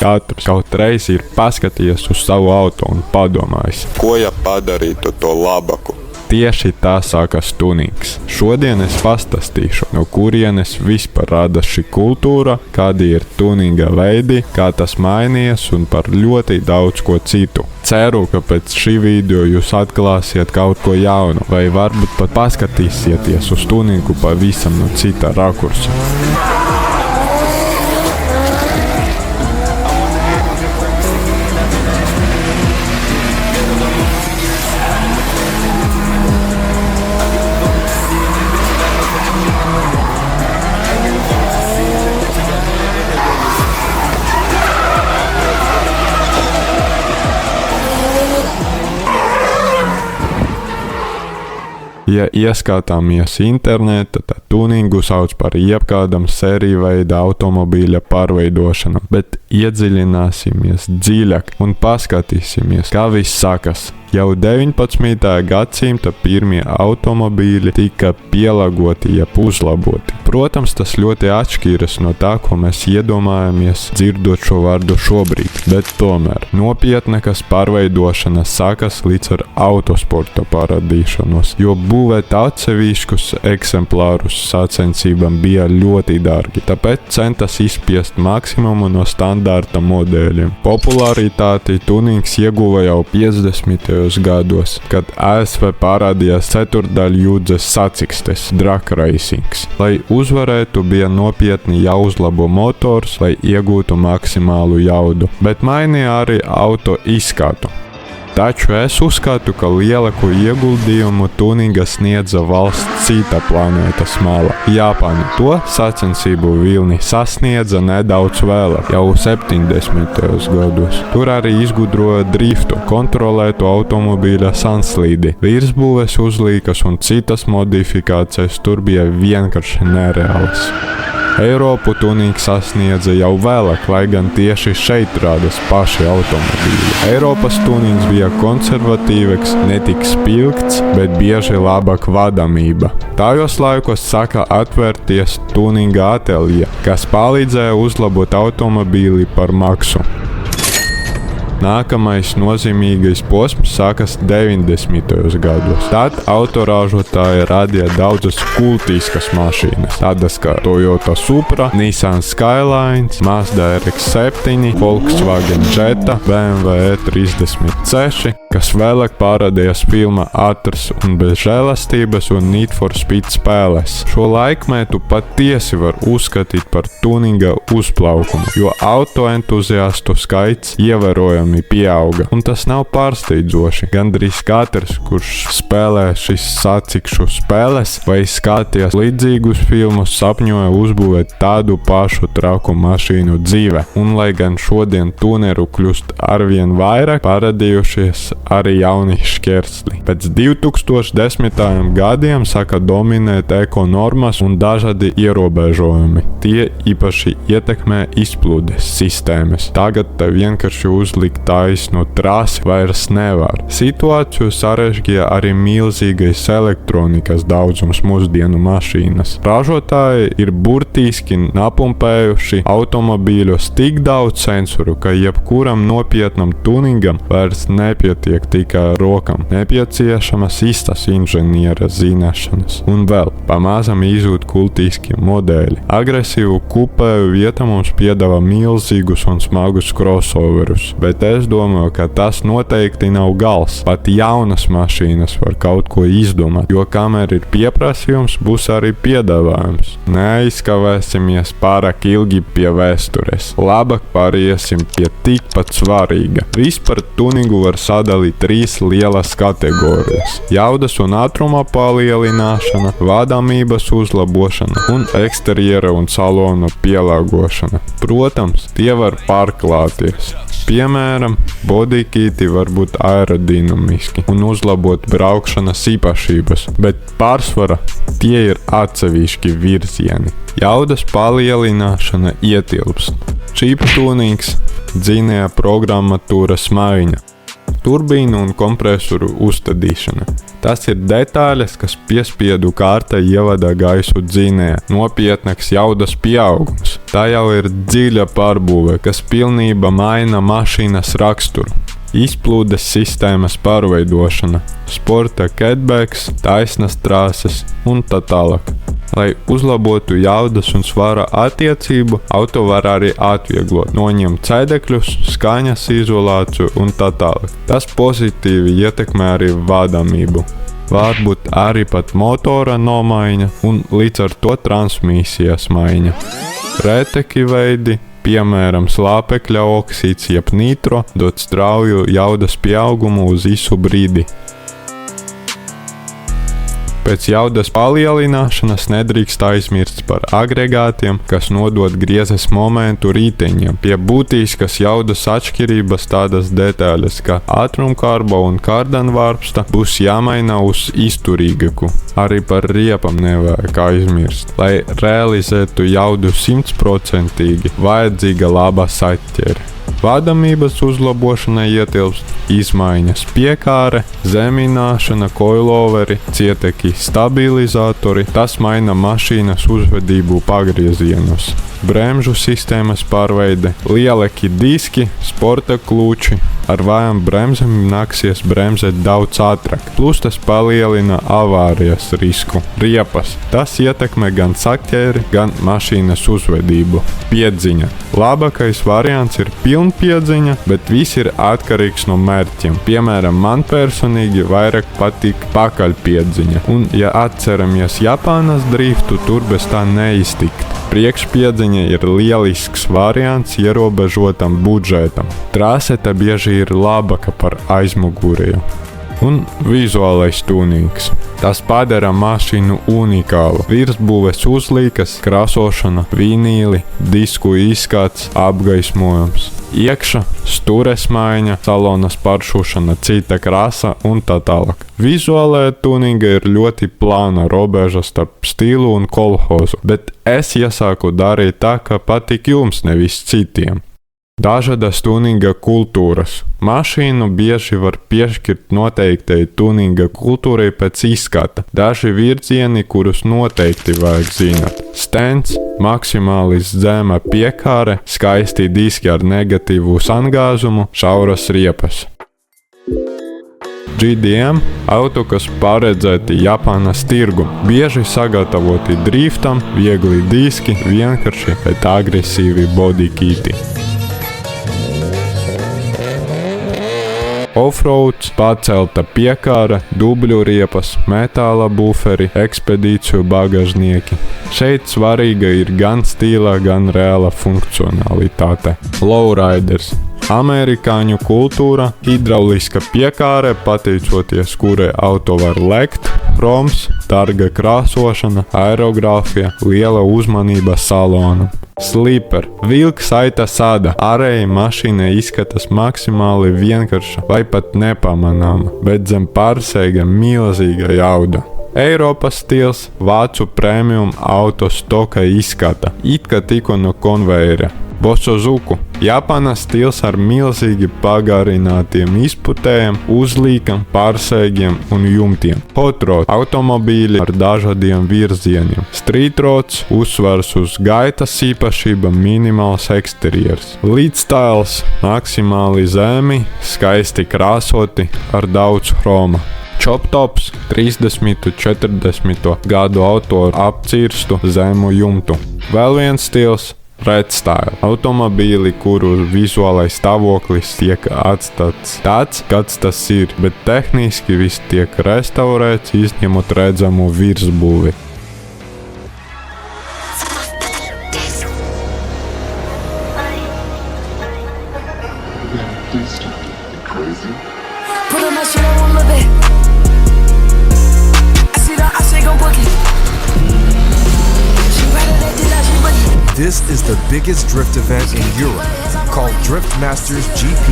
katrs kaut reiz ir paskatījies uz savu auto un padomājis, ko ja padarītu to labāku? Tieši tā sākas tunings. Šodien es pastāstīšu, no kurienes vispār rada šī kultūra, kādi ir tuninga veidi, kā tas mainījies un par ļoti daudz ko citu. Ceru, ka pēc šī video jūs atklāsiet kaut ko jaunu, vai varbūt pat paskatīsieties uz tuningu pavisam no cita rakursa. Ja ieskatāmies internetā, tad tuningu sauc par jebkādam sēriju veida automobīļa pārveidošanu, bet iedziļināsimies dziļāk un paskatīsimies, kā viss sākas. Jau 19. gadsimta pirmie automobīļi tika pielāgoti, jeb uzlaboti. Protams, tas ļoti atšķiras no tā, ko mēs iedomājamies dzirdot šo vārdu šobrīd, bet tomēr nopietnākas pārveidošana sākas līdz ar autosporta parādīšanos, jo būvēt atsevišķus eksemplārus sacensībām bija ļoti dārgi, tāpēc centās izspiest maksimumu no standarta modeļiem. Popularitāti tunings ieguva jau 50. gados, kad ASV parādījās ceturdaļjūdzes sacīkstes drag racings. Lai uzvarētu, bija nopietni jāuzlabo motors, lai iegūtu maksimālu jaudu, bet mainīja arī auto izskatu. Taču es uzskatu, ka lielāko ieguldījumu tuningā sniedza valsts cita planētas mala – Japāna. To sacensību vilni sasniedza nedaudz vēlāk, jau 70. gados. Tur arī izgudroja driftu, kontrolētu automobīļa sanslīdi, virsbūves uzlīkas un citas modifikācijas tur bija vienkārši nereālas. Eiropu tunings sasniedza jau vēlāk, lai gan tieši šeit rādās paši automobīļi. Eiropas tunings bija konservatīvāks, ne tik spilgts, bet bieži labāk vadāmība. Tajos laikos sāka atvērties tuninga atelje, kas palīdzēja uzlabot automobīli par maksu. Nākamais nozīmīgais posms sākas 90. gados. Tad autoražotāji radīja daudzas kultiskas mašīnas, tādas kā Toyota Supra, Nissan Skyline, Mazda RX-7, Volkswagen Jetta, BMW E36, kas vēlāk parādījās filmā Ātrs un bez žēlastības un Need for Speed spēlēs. Šo laikmetu patiesi var uzskatīt par tuninga uzplaukumu, jo autoentuziastu skaits ievērojami pieauga. Un tas nav pārsteidzoši. Gandrīz katrs, kurš spēlē šīs sacikšu spēles vai skatījās līdzīgus filmus, sapņoja uzbūvēt tādu pašu traku mašīnu dzīve. Un lai gan šodien tuneru kļūst arvien vairāk, parādījušies arī jauni šķērsli. Pēc 2010. gadiem sāka dominēt ekonormas un dažādi ierobežojumi. Tie īpaši ietekmē izplūdes sistēmas. Tagad vienkārši uzlikt taisnu trasi vairs nevar. Situāciju sarežģīja arī milzīgais elektronikas daudzums mūsdienu mašīnas. Ražotāji ir burtiski napumpējuši automobīļos tik daudz sensoru, ka jebkuram nopietnam tuningam vairs nepietiek tikai rokam. Nepieciešamas īstas inženiera zināšanas. Un vēl pamazam izzūd kultiskie modeļi. Agresīvu kupēju vieta mums piedāvā milzīgus un smagus crossoverus, bet es domāju, ka tas noteikti nav gals. Pat jaunas mašīnas var kaut ko izdomāt, jo kamēr ir pieprasījums, būs arī piedāvājums. Neaizkavēsimies pārāk ilgi pie vēstures. Labāk pāriesim pie tikpat svarīga. Vispār tuningu var sadalīt trīs lielas kategorijas – jaudas un ātruma palielināšana, vadāmības uzlabošana un eksterjera un salona pielāgošana. Protams, tie var pārklāties. Piemēram, bodykīti var būt aerodinamiski un uzlabot braukšanas īpašības, bet pārsvarā tie ir atsevišķi virzieni. Jaudas palielināšana ietilpst chip tunings, dzinēja programmatūras maiņa, turbīnu un kompresoru uzstādīšana. Tas ir detaļas, kas piespiedu kārtai ievada gaisu dzinējā. Nopietnāks jaudas pieaugums. Tā jau ir dziļa pārbūve, kas pilnībā maina mašīnas raksturu. Izplūdes sistēmas pārveidošana, sporta catbacks, taisnas trāses un tā tālāk. Lai uzlabotu jaudas un svara attiecību, auto var arī atvieglot, noņemt sēdekļus, skaņas izolāciju un tā tālāk. Tas pozitīvi ietekmē arī vadāmību. Varbūt arī pat motora nomaiņa un līdz ar to transmisijas maiņa. Reteki veidi, piemēram, slāpekļa oksīds jeb nitro, dod strauju jaudas pieaugumu uz īsu brīdi. Pēc jaudas palielināšanas nedrīkst aizmirst par agregātiem, kas nodod griezes momentu riteņiem. Pie būtiskas jaudas atšķirības tādas detaļas, kā ātrumkārba un kardanvārpsta būs jāmaina uz izturīgāku. Arī par riepam nevajag aizmirst. Lai realizētu jaudu 100%, vajadzīga laba saķere. Vadāmības uzlabošanai ietilpst izmaiņas piekāre, zemināšana, koiloveri, cieteki stabilizatori, tas maina mašīnas uzvedību pagriezienus. Bremžu sistēmas pārveide, lielāki diski, sporta kluči, ar vājām bremzēm nāksies bremzēt daudz ātrāk, plus tas palielina avārijas risku. Riepas, tas ietekmē gan saķeri, gan mašīnas uzvedību. Piedziņa. Labākais variants ir pilnpiedziņa, bet viss ir atkarīgs no mērķiem. Piemēram, man personīgi vairāk patīk pakaļpiedziņa, un ja atceramies Japānas driftu, tur bez tā neiztikt. Priekšpiedziņa ir lielisks variants ierobežotam budžetam. Traseta bieži ir labāka par aizmugurēju. Un vizuālais tunings. Tas padara mašīnu unikālu. Virsbūves uzlīkas, krāsošana, vinīli, disku izskats, apgaismojums. Iekšā stures maiņa, salonas pāršūšana, cita krāsa un tā tālāk. Vizuālajā tuninga ir ļoti plāna robeža starp stilu un kolhozu, bet es iesaku darīt tā, kā patīk jums, nevis citiem. Dažādas tuninga kultūras. Mašīnu bieži var piešķirt noteiktai tuninga kultūrai pēc izskata. Daži virzieni, kurus noteikti vajag zināt. Stends, maksimāli zema piekāre, skaisti diski ar negatīvu sangāzumu, šauras riepas. GDM auto, kas paredzēti Japānas tirgu, bieži sagatavoti driftam, viegli diski, vienkārši, bet agresīvi bodykīti. Offroads, pacelta piekāra, dubļu riepas, metāla buferi, ekspedīciju bagažnieki. Šeit svarīga ir gan stila, gan reāla funkcionalitāte. Lowriders. Amerikāņu kultūra, hidrauliska piekāre, pateicoties kurai auto var lekt, chroms, dārga krāsošana, aerogrāfija, liela uzmanība salonam. Sleeper. Vilks aita sāda. Ārēji mašīna izskatās maksimāli vienkārša vai pat nepamanāma, bet zem pārsēga milzīga jauda. Eiropas stils, vācu premium auto stoka izskata, it kā tikko no konveira. Bosozuku. Japānas stils ar milzīgi pagarinātiem izputējiem, uzlīkam, pārsēgiem un jumtiem. Hot rod. Automobīļi ar dažādiem virzieniem. Street rods. Uzsvars uz gaitas īpašībām, minimāls eksterjers. Līdzstāls. Maksimāli zemi, skaisti krāsoti, ar daudz chroma. Chop tops. 30–40 gadu autoru apcirstu zemu jumtu. Vēl viens stils. Red style. Automobīli, kuru vizuālais stāvoklis tiek atstāts tāds, kāds tas ir, bet tehniski viss tiek restaurēts, izņemot redzamu virsbūvi. This is the biggest drift event in Europe, called Drift Masters GP.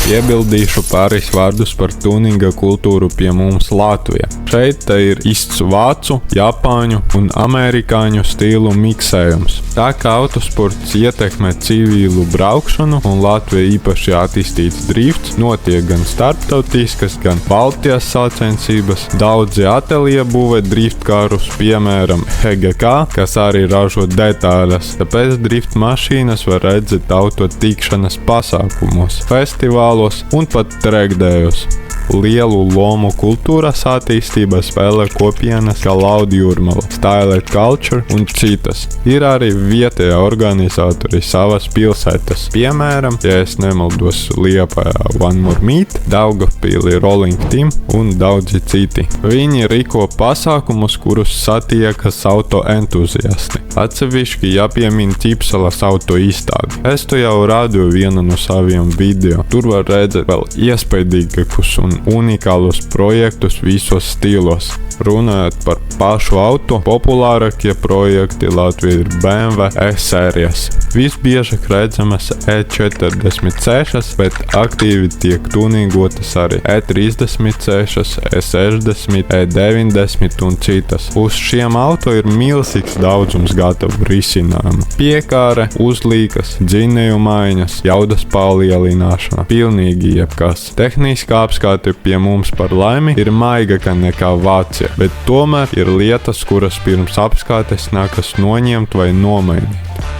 Piebildīšu pāris vārdus par tuninga kultūru pie mums Latvijā. Šeit ir īsts vācu, japāņu un amerikāņu stilu miksējums. Tā kā autosports ietekmē civilu braukšanu un Latvijā īpaši attīstīts drifts, notiek gan starptautiskas, gan Baltijas sacensības. Daudzi ateljē būvē driftkārus, piemēram, HGK, kas arī ražo detaļas. Tāpēc drift mašīnas var redzēt auto tikšanas pasākumos, festivālos un pat trekdējos. Lielu lomu kultūras attīstībā spēlē kopienas kā Lauda Jūrmala, Styled Culture un citas. Ir arī vietējā organizatori savas pilsētas. Piemēram, ja es nemaldos, Liepājā One More Meet, Daugavpilī Rolling Team un daudzi citi. Viņi rīko pasākumus, kurus satiekas auto entuziasti. Atsevišķi jāpiemina Ķipsalas auto izstādi. Es to jau rādīju vienu no saviem video. Tur var redzēt vēl iespaidīgākus un unikālus projektus visos stilos. Runājot par pašu auto, populārākie projekti Latvijā ir BMW S-sērijas. Visbiežāk redzamas E46, bet aktīvi tiek tuningotas arī E36, E60, E90 un citas. Uz šiem auto ir milzīgs daudzums gatavu risinājumu. Piekāre, uzlīkas, dzinēju maiņas, jaudas palielināšana, pilnīgi jebkas. Tehniskā apskate pie mums par laimi ir maigāka nekā Vācija, bet tomēr ir lietas, kuras pirms apskates nākas noņemt vai nomainīt.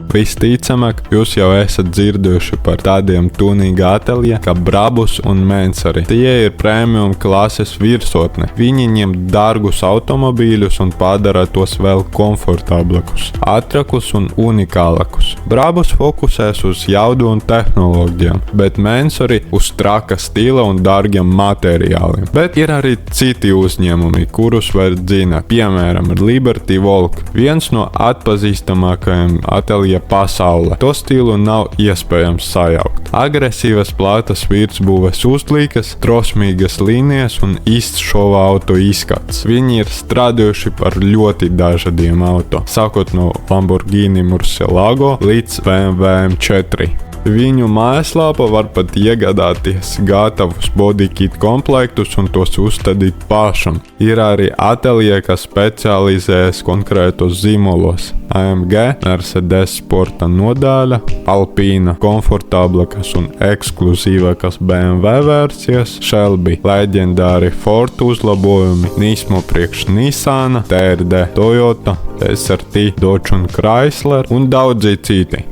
Visticamāk, jūs jau esat dzirdējuši par tādiem tuninga ateljē kā Brabus un Mansory. Tie ir premium klases virsotne. Viņi ņem dārgus automobīļus un padara tos vēl komfortablākus, ātrākus un unikālākus. Brabus fokusēs uz jaudu un tehnoloģijām, bet Mansory uz traka stila un dārgiem materiāliem. Bet ir arī citi uzņēmumi, kurus var zināt. Piemēram, Liberty Walk, viens no atpazīstamākajiem ateljē pasaulē. To stilu nav iespējams sajaukt. Agresīvas plātas virsbūves uzlīkas, drosmīgas līnijas un īsts šova auto izskats. Viņi ir strādājuši par ļoti dažādiem auto, sākot no Lamborghini Murcielago līdz BMW M4. Viņu mājaslapā var pat iegādāties gatavus bodykit komplektus un tos uzstādīt pašam. Ir arī ateljē, kas specializējas konkrētos zīmolos. AMG, Mercedes sporta nodaļa, Alpina, komfortablākas un ekskluzīvākas BMW versijas, Shelby, leģendāri Ford uzlabojumi, Nismo priekš Nissana, TRD, Toyota, SRT, Dodge un Chrysler un daudzi citi.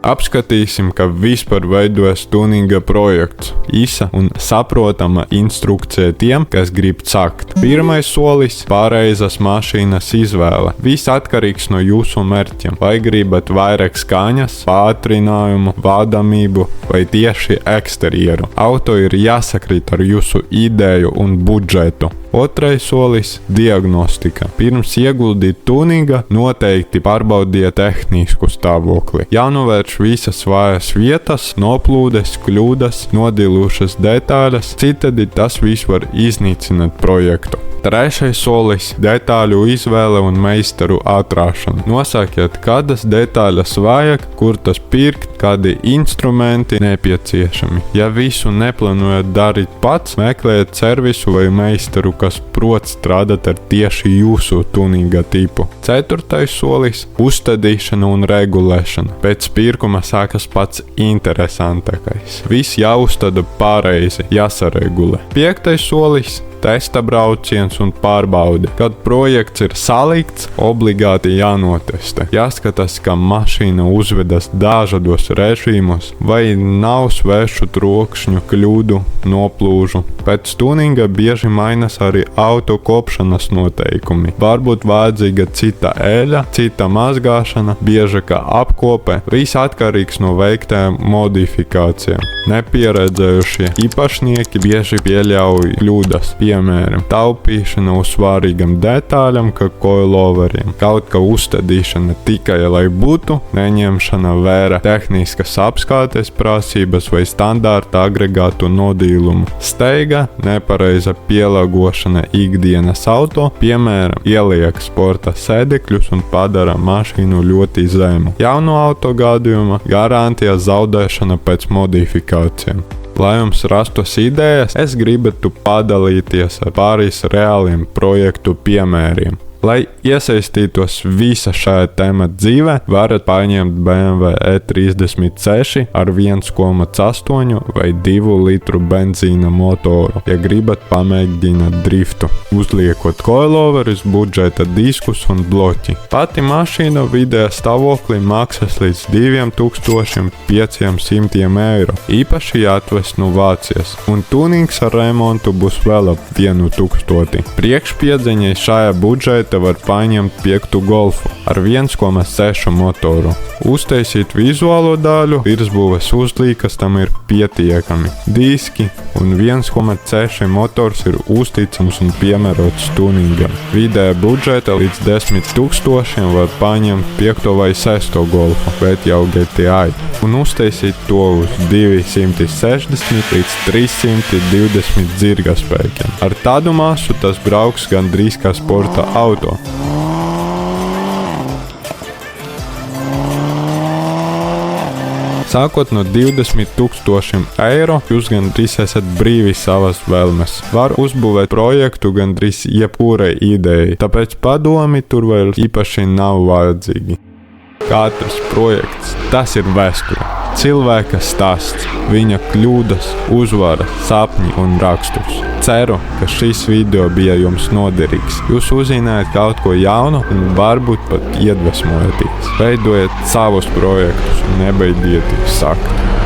Apskatīsim, kā vispār veidojas tuninga projekts. Īsa un saprotama instrukcija tiem, kas grib sākt. Pirmais solis – pareizas mašīnas izvēle. Viss atkarīgs no jūsu mērķiem. Vai gribat vairāk skaņas, pātrinājumu, vadamību vai tieši eksterjeru. Auto ir jāsakrīt ar jūsu ideju un budžetu. Otrais solis – diagnostika. Pirms ieguldīt tuninga, noteikti pārbaudiet tehnisku stāvokli. Jānovērš visas vājas vietas, noplūdes, kļūdas, nodilušas detaļas, citādi tas viss var iznīcināt projektu. Trešais solis – detaļu izvēle un meistaru atrāšana. Nosākiet, kādas detaļas vajag, kur tas pirkt, kādi instrumenti nepieciešami. Ja visu neplānojat darīt pats, meklējiet servisu vai meistaru, kas prot strādāt ar tieši jūsu tuninga tipu. Ceturtais solis – uzstādīšana un regulēšana. Pēc pirkuma sākas pats interesantākais. Viss jāuzstāda pareizi, jāsaregulē. Piektais solis – testa brauciens un pārbaude. Kad projekts ir salikts, obligāti jānotestē. Jāskatās, kā mašīna uzvedas dažādos režīmos, vai nav svešu trokšņu, kļūdu, noplūžu. Pēc tuninga bieži mainās arī auto kopšanas noteikumi. Varbūt vajadzīga cita eļa, cita mazgāšana, biežāka apkope. Viss atkarīgs no veiktajām modifikācijām. Nepieredzējušie īpašnieki bieži pieļauj kļūdas. Piemēram, taupīšana uz svarīgam detaļam, kā coiloveriem, kaut kā uzstādīšana tikai, lai būtu, neņemšana vērā tehniskas apskātes prasības vai standārta agregātu nodīlumu, steiga, nepareiza pielāgošana ikdienas auto, piemēram, ieliek sporta sēdekļus un padara mašīnu ļoti zemu. Jauno auto gadījumā garantija zaudēšana pēc modifikācijām. Lai jums rastos idejas, es gribētu padalīties ar pāris reāliem projektu piemēriem. Lai iesaistītos visa šajā temata dzīvē, varat paņemt BMW E36 ar 1,8 vai 2 litru benzīna motoru, ja gribat pamēģināt driftu, uzliekot coiloverus, budžeta diskus un bloķi. Pati mašīna vidējā stāvoklī maksas līdz 2500 eiro, īpaši jāatvest no Vācijas, un tunings ar remontu būs vēl ap 1000. Priekšpiedziņai šajā budžeta var paņemt 5. Golfu ar 1,6 motoru. Uztaisīt vizuālo daļu, virsbūves uzlīkas tam ir pietiekami. Diski un 1,6 motors ir uzticams un piemērots tuningam. Vidēja budžeta līdz 10 000 var paņemt 5. vai 6. Golfu, bet jau GTI, un uztaisīt to uz 260 līdz 320 dzirgaspēkiem. Ar tādu masu tas brauks gandrīz kā sporta auto. Sākot no 20 000 eiro, jūs gandrīz esat brīvi savas vēlmes. Var uzbūvēt projektu gandrīz jebkurai idejai, tāpēc padomi tur vēl īpaši nav vajadzīgi. Katrs projekts, tas ir vēsture. Cilvēka stāsts, viņa kļūdas, uzvaras, sapņi un raksturs. Ceru, ka šis video bija jums noderīgs. Jūs uzzinājāt kaut ko jaunu un varbūt pat iedvesmojaties. Veidojiet savus projektus un nebaidzieties sākt.